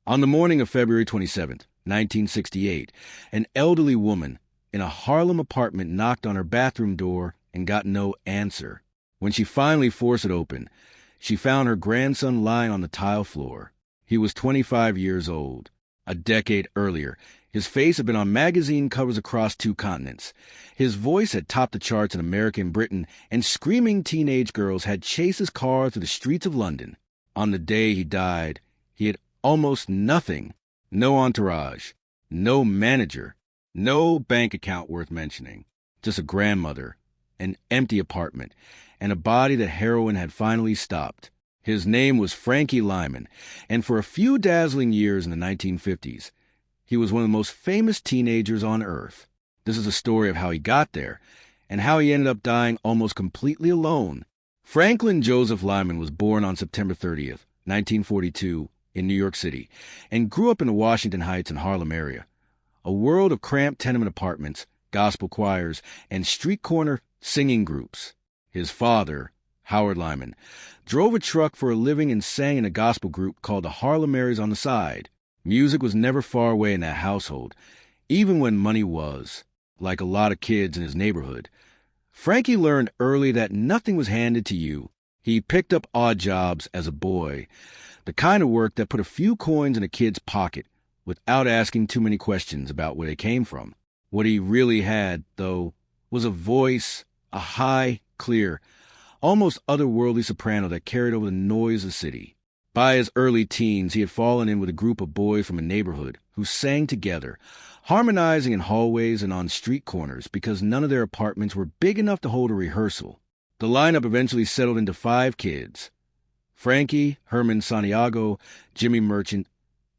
On the morning of February 27th, 1968, an elderly woman in a Harlem apartment knocked on her bathroom door and got no answer. When she finally forced it open, she found her grandson lying on the tile floor. He was 25 years old. A decade earlier, his face had been on magazine covers across 2 continents. His voice had topped the charts in America and Britain, and screaming teenage girls had chased his car through the streets of London. On the day he died, he had almost nothing. No entourage, no manager, no bank account worth mentioning. Just a grandmother, an empty apartment, and a body that heroin had finally stopped. His name was Frankie Lymon, and for a few dazzling years in the 1950s, he was one of the most famous teenagers on Earth. This is a story of how he got there, and how he ended up dying almost completely alone. Franklin Joseph Lymon was born on September 30th, 1942, in New York City, and grew up in the Washington Heights and Harlem area, a world of cramped tenement apartments, gospel choirs, and street corner singing groups. His father, Howard Lymon, drove a truck for a living and sang in a gospel group called the Harlem Marys on the side. Music was never far away in that household, even when money was, like a lot of kids in his neighborhood. Frankie learned early that nothing was handed to you. He picked up odd jobs as a boy, the kind of work that put a few coins in a kid's pocket without asking too many questions about where they came from. What he really had, though, was a voice, a high, clear, almost otherworldly soprano that carried over the noise of the city. By his early teens, he had fallen in with a group of boys from a neighborhood who sang together, harmonizing in hallways and on street corners because none of their apartments were big enough to hold a rehearsal. The lineup eventually settled into 5 kids: Frankie, Herman Santiago, Jimmy Merchant,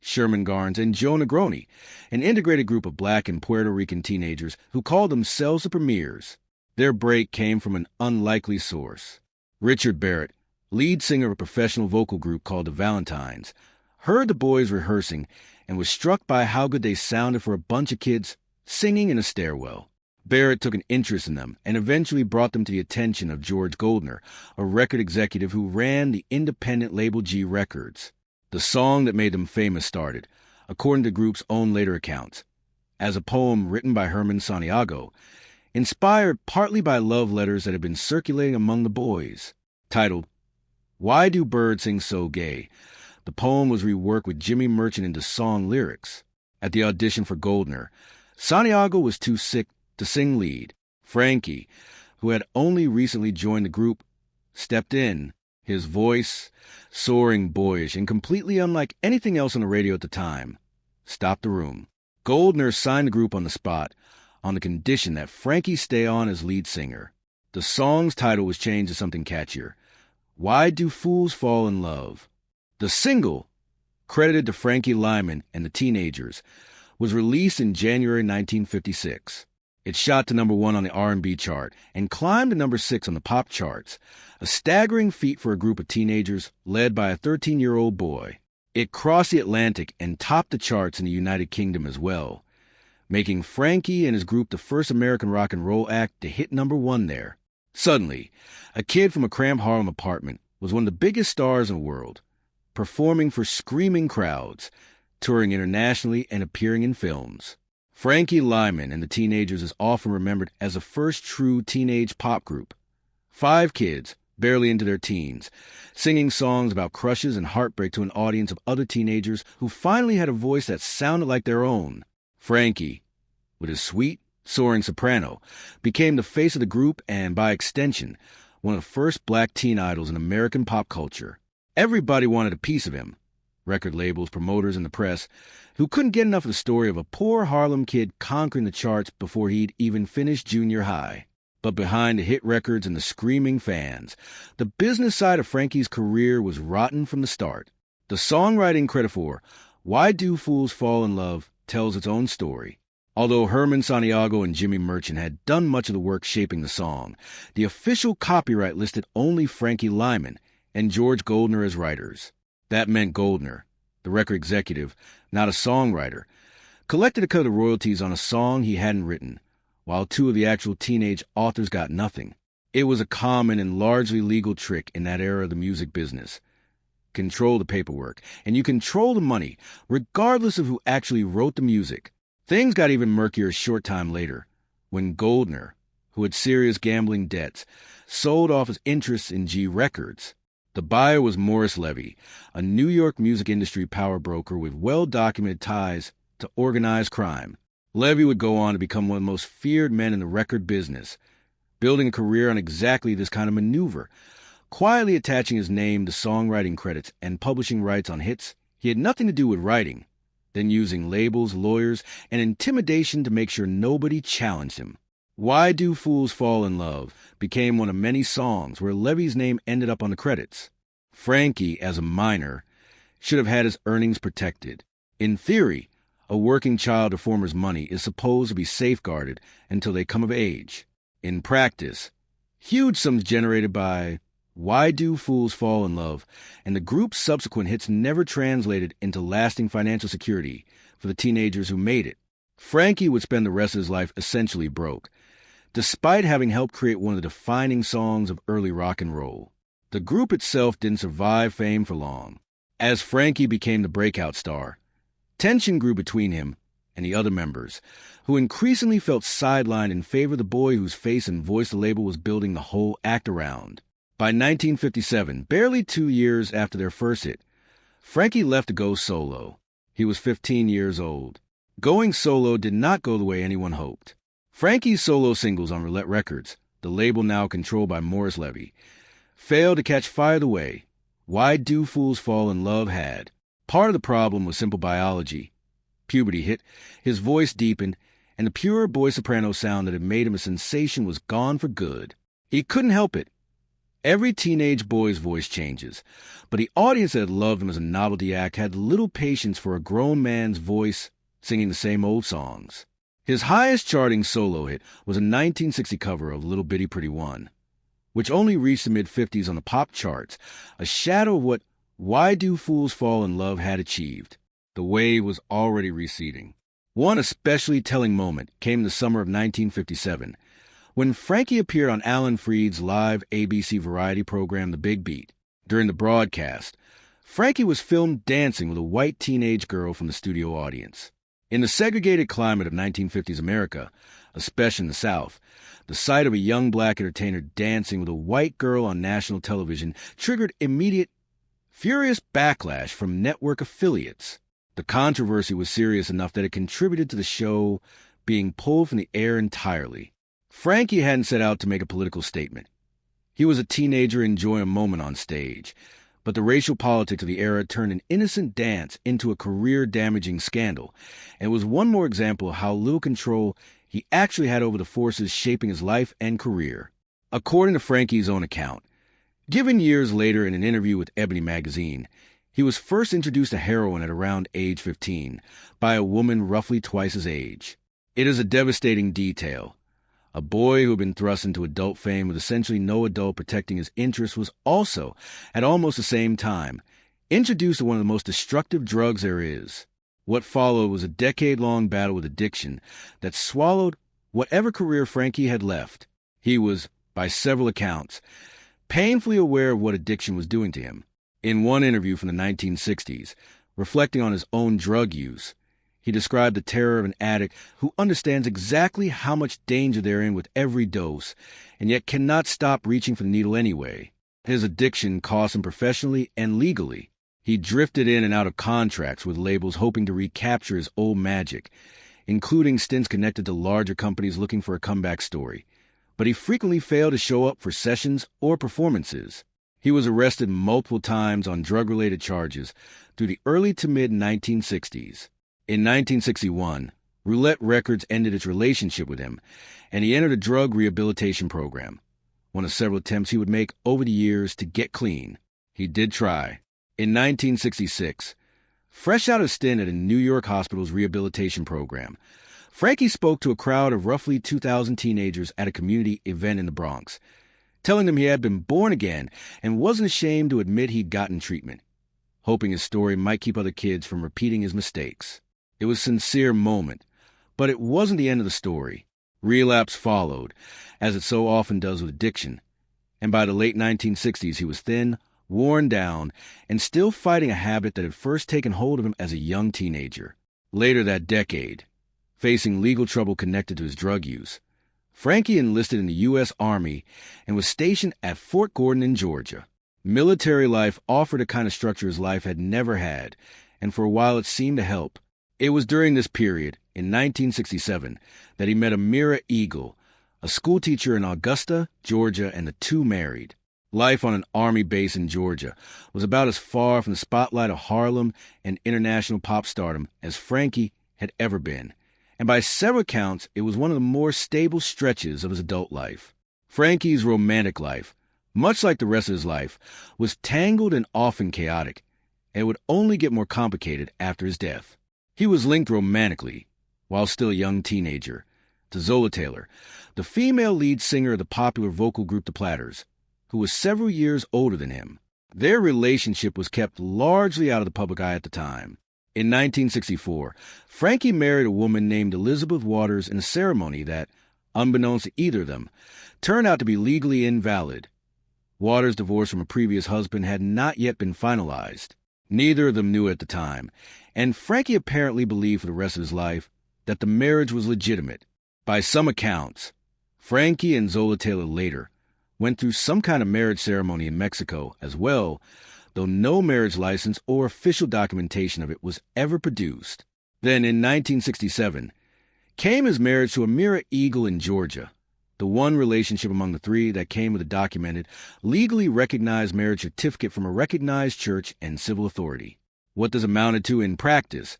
Sherman Garnes, and Joe Negroni, an integrated group of black and Puerto Rican teenagers who called themselves the Premiers. Their break came from an unlikely source. Richard Barrett, lead singer of a professional vocal group called the Valentines, heard the boys rehearsing and was struck by how good they sounded for a bunch of kids singing in a stairwell. Barrett took an interest in them and eventually brought them to the attention of George Goldner, a record executive who ran the independent label G Records. The song that made them famous started, according to the group's own later accounts, as a poem written by Herman Santiago, inspired partly by love letters that had been circulating among the boys. Titled, "Why Do Birds Sing So Gay?" The poem was reworked with Jimmy Merchant into song lyrics. At the audition for Goldner, Santiago was too sick to sing lead. Frankie, who had only recently joined the group, stepped in, his voice, soaring, boyish, and completely unlike anything else on the radio at the time, stopped the room. Goldner signed the group on the spot, on the condition that Frankie stay on as lead singer. The song's title was changed to something catchier: "Why Do Fools Fall in Love?" The single, credited to Frankie Lymon and the Teenagers, was released in January 1956. It shot to number 1 on the R&B chart and climbed to number 6 on the pop charts, a staggering feat for a group of teenagers led by a 13-year-old boy. It crossed the Atlantic and topped the charts in the United Kingdom as well, making Frankie and his group the first American rock and roll act to hit number 1 there. Suddenly, a kid from a cramped Harlem apartment was one of the biggest stars in the world, performing for screaming crowds, touring internationally and appearing in films. Frankie Lymon and the Teenagers is often remembered as the first true teenage pop group. 5 kids, barely into their teens, singing songs about crushes and heartbreak to an audience of other teenagers who finally had a voice that sounded like their own. Frankie, with his sweet, soaring soprano, became the face of the group and, by extension, one of the first black teen idols in American pop culture. Everybody wanted a piece of him. Record labels, promoters, and the press, who couldn't get enough of the story of a poor Harlem kid conquering the charts before he'd even finished junior high. But behind the hit records and the screaming fans, the business side of Frankie's career was rotten from the start. The songwriting credit for "Why Do Fools Fall in Love" tells its own story. Although Herman Santiago and Jimmy Merchant had done much of the work shaping the song, the official copyright listed only Frankie Lymon and George Goldner as writers. That meant Goldner, the record executive, not a songwriter, collected a cut of the royalties on a song he hadn't written, while 2 of the actual teenage authors got nothing. It was a common and largely legal trick in that era of the music business. control the paperwork, and you control the money, regardless of who actually wrote the music. Things got even murkier a short time later, when Goldner, who had serious gambling debts, sold off his interests in G Records. The buyer was Morris Levy, a New York music industry power broker with well-documented ties to organized crime. Levy would go on to become one of the most feared men in the record business, building a career on exactly this kind of maneuver, quietly attaching his name to songwriting credits and publishing rights on hits he had nothing to do with writing, then using labels, lawyers, and intimidation to make sure nobody challenged him. Why Do Fools Fall in Love became one of many songs where Levy's name ended up on the credits. Frankie, as a minor, should have had his earnings protected. In theory, a working child performer's money is supposed to be safeguarded until they come of age. In practice, huge sums generated by Why Do Fools Fall in Love and the group's subsequent hits never translated into lasting financial security for the teenagers who made it. Frankie would spend the rest of his life essentially broke, despite having helped create one of the defining songs of early rock and roll. The group itself didn't survive fame for long. As Frankie became the breakout star, tension grew between him and the other members, who increasingly felt sidelined in favor of the boy whose face and voice the label was building the whole act around. By 1957, barely 2 years after their first hit, Frankie left to go solo. He was 15 years old. Going solo did not go the way anyone hoped. Frankie's solo singles on Roulette Records, the label now controlled by Morris Levy, failed to catch fire the way Why Do Fools Fall in Love had. Part of the problem was simple biology. Puberty hit, his voice deepened, and the pure boy-soprano sound that had made him a sensation was gone for good. He couldn't help it. Every teenage boy's voice changes, but the audience that had loved him as a novelty act had little patience for a grown man's voice singing the same old songs. His highest-charting solo hit was a 1960 cover of Little Bitty Pretty One, which only reached the mid-50s on the pop charts, a shadow of what Why Do Fools Fall in Love had achieved. The wave was already receding. One especially telling moment came in the summer of 1957, when Frankie appeared on Alan Freed's live ABC variety program The Big Beat. During the broadcast, Frankie was filmed dancing with a white teenage girl from the studio audience. In the segregated climate of 1950s America, especially in the South, the sight of a young black entertainer dancing with a white girl on national television triggered immediate, furious backlash from network affiliates. The controversy was serious enough that it contributed to the show being pulled from the air entirely. Frankie hadn't set out to make a political statement. He was a teenager enjoying a moment on stage, but the racial politics of the era turned an innocent dance into a career-damaging scandal, and it was one more example of how little control he actually had over the forces shaping his life and career. According to Frankie's own account, given years later in an interview with Ebony magazine, he was first introduced to heroin at around age 15 by a woman roughly twice his age. It is a devastating detail. A boy who had been thrust into adult fame with essentially no adult protecting his interests was also, at almost the same time, introduced to one of the most destructive drugs there is. What followed was a decade-long battle with addiction that swallowed whatever career Frankie had left. He was, by several accounts, painfully aware of what addiction was doing to him. In one interview from the 1960s, reflecting on his own drug use, he described the terror of an addict who understands exactly how much danger they're in with every dose, and yet cannot stop reaching for the needle anyway. His addiction cost him professionally and legally. He drifted in and out of contracts with labels hoping to recapture his old magic, including stints connected to larger companies looking for a comeback story. But he frequently failed to show up for sessions or performances. He was arrested multiple times on drug-related charges through the early to mid-1960s. In 1961, Roulette Records ended its relationship with him, and he entered a drug rehabilitation program, one of several attempts he would make over the years to get clean. He did try. In 1966, fresh out of stint at a New York hospital's rehabilitation program, Frankie spoke to a crowd of roughly 2,000 teenagers at a community event in the Bronx, telling them he had been born again and wasn't ashamed to admit he'd gotten treatment, hoping his story might keep other kids from repeating his mistakes. It was a sincere moment, but it wasn't the end of the story. Relapse followed, as it so often does with addiction, and by the late 1960s he was thin, worn down, and still fighting a habit that had first taken hold of him as a young teenager. Later that decade, facing legal trouble connected to his drug use, Frankie enlisted in the U.S. Army and was stationed at Fort Gordon in Georgia. Military life offered a kind of structure his life had never had, and for a while it seemed to help. It was during this period, in 1967, that he met Amira Eagle, a schoolteacher in Augusta, Georgia, and the two married. Life on an Army base in Georgia was about as far from the spotlight of Harlem and international pop stardom as Frankie had ever been, and by several accounts, it was one of the more stable stretches of his adult life. Frankie's romantic life, much like the rest of his life, was tangled and often chaotic, and would only get more complicated after his death. He was linked romantically, while still a young teenager, to Zola Taylor, the female lead singer of the popular vocal group The Platters, who was several years older than him. Their relationship was kept largely out of the public eye at the time. In 1964, Frankie married a woman named Elizabeth Waters in a ceremony that, unbeknownst to either of them, turned out to be legally invalid. Waters' divorce from a previous husband had not yet been finalized. Neither of them knew at the time, and Frankie apparently believed for the rest of his life that the marriage was legitimate. By some accounts, Frankie and Zola Taylor later went through some kind of marriage ceremony in Mexico as well, though no marriage license or official documentation of it was ever produced. Then, in 1967, came his marriage to Amira Eagle in Georgia, the one relationship among the three that came with a documented, legally recognized marriage certificate from a recognized church and civil authority. What this amounted to in practice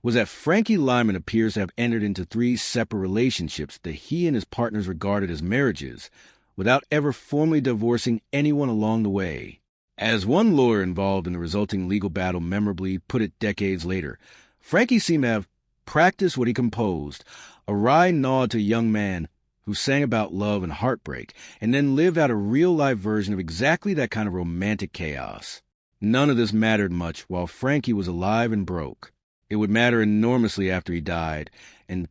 was that Frankie Lymon appears to have entered into 3 separate relationships that he and his partners regarded as marriages, without ever formally divorcing anyone along the way. As one lawyer involved in the resulting legal battle memorably put it decades later, Frankie seemed to have practiced what he composed, a wry nod to a young man who sang about love and heartbreak, and then lived out a real-life version of exactly that kind of romantic chaos. None of this mattered much while Frankie was alive and broke. It would matter enormously after he died, and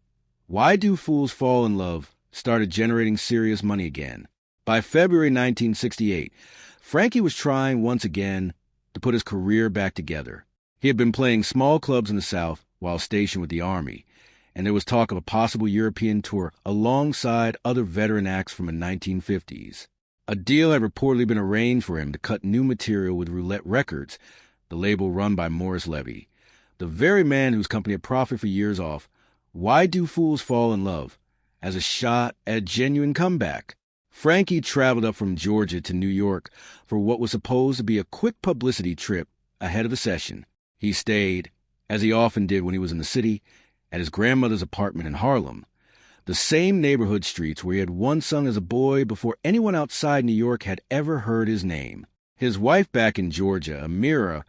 Why Do Fools Fall in Love started generating serious money again. By February 1968, Frankie was trying once again to put his career back together. He had been playing small clubs in the South while stationed with the Army, and there was talk of a possible European tour alongside other veteran acts from the 1950s. A deal had reportedly been arranged for him to cut new material with Roulette Records, the label run by Morris Levy, the very man whose company had profited for years off Why Do Fools Fall in Love, as a shot at a genuine comeback. Frankie traveled up from Georgia to New York for what was supposed to be a quick publicity trip ahead of the session. He stayed, as he often did when he was in the city, at his grandmother's apartment in Harlem, the same neighborhood streets where he had once sung as a boy before anyone outside New York had ever heard his name. His wife back in Georgia, Amira,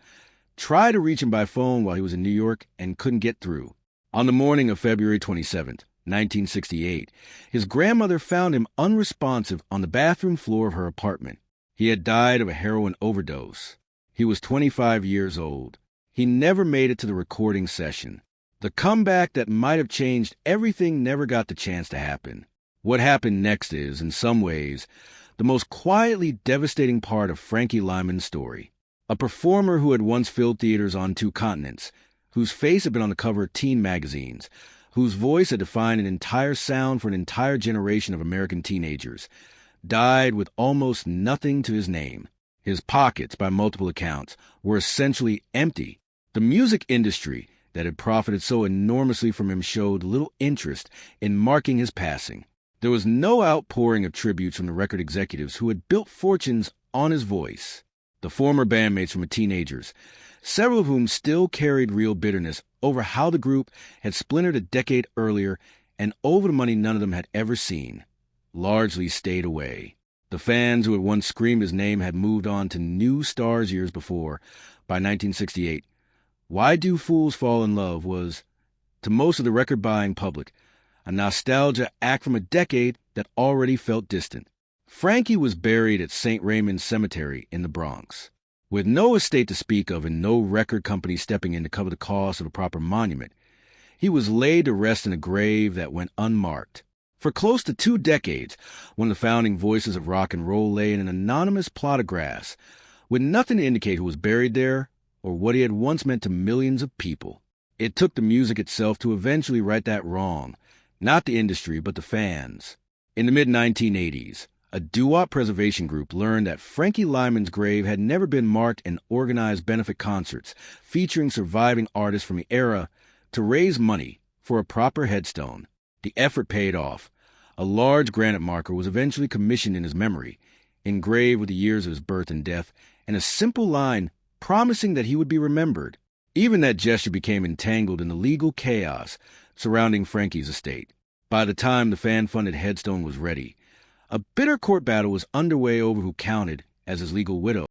tried to reach him by phone while he was in New York and couldn't get through. On the morning of February 27th, 1968, his grandmother found him unresponsive on the bathroom floor of her apartment. He had died of a heroin overdose. He was 25 years old. He never made it to the recording session. The comeback that might have changed everything never got the chance to happen. What happened next is, in some ways, the most quietly devastating part of Frankie Lymon's story. A performer who had once filled theaters on 2 continents, whose face had been on the cover of teen magazines, whose voice had defined an entire sound for an entire generation of American teenagers, died with almost nothing to his name. His pockets, by multiple accounts, were essentially empty. The music industry that had profited so enormously from him showed little interest in marking his passing. There was no outpouring of tributes from the record executives who had built fortunes on his voice. The former bandmates from the teenagers, several of whom still carried real bitterness over how the group had splintered a decade earlier and over the money none of them had ever seen, largely stayed away. The fans who had once screamed his name had moved on to new stars years before. By 1968, Why Do Fools Fall in Love was, to most of the record-buying public, a nostalgia act from a decade that already felt distant. Frankie was buried at St. Raymond's Cemetery in the Bronx. With no estate to speak of and no record company stepping in to cover the cost of a proper monument, he was laid to rest in a grave that went unmarked. For close to 2 decades, one of the founding voices of rock and roll lay in an anonymous plot of grass, with nothing to indicate who was buried there or what he had once meant to millions of people. It took the music itself to eventually right that wrong, not the industry, but the fans. In the mid-1980s, a doo-wop preservation group learned that Frankie Lymon's grave had never been marked in organized benefit concerts featuring surviving artists from the era to raise money for a proper headstone. The effort paid off. A large granite marker was eventually commissioned in his memory, engraved with the years of his birth and death, and a simple line promising that he would be remembered. Even that gesture became entangled in the legal chaos surrounding Frankie's estate. By the time the fan-funded headstone was ready, a bitter court battle was underway over who counted as his legal widow.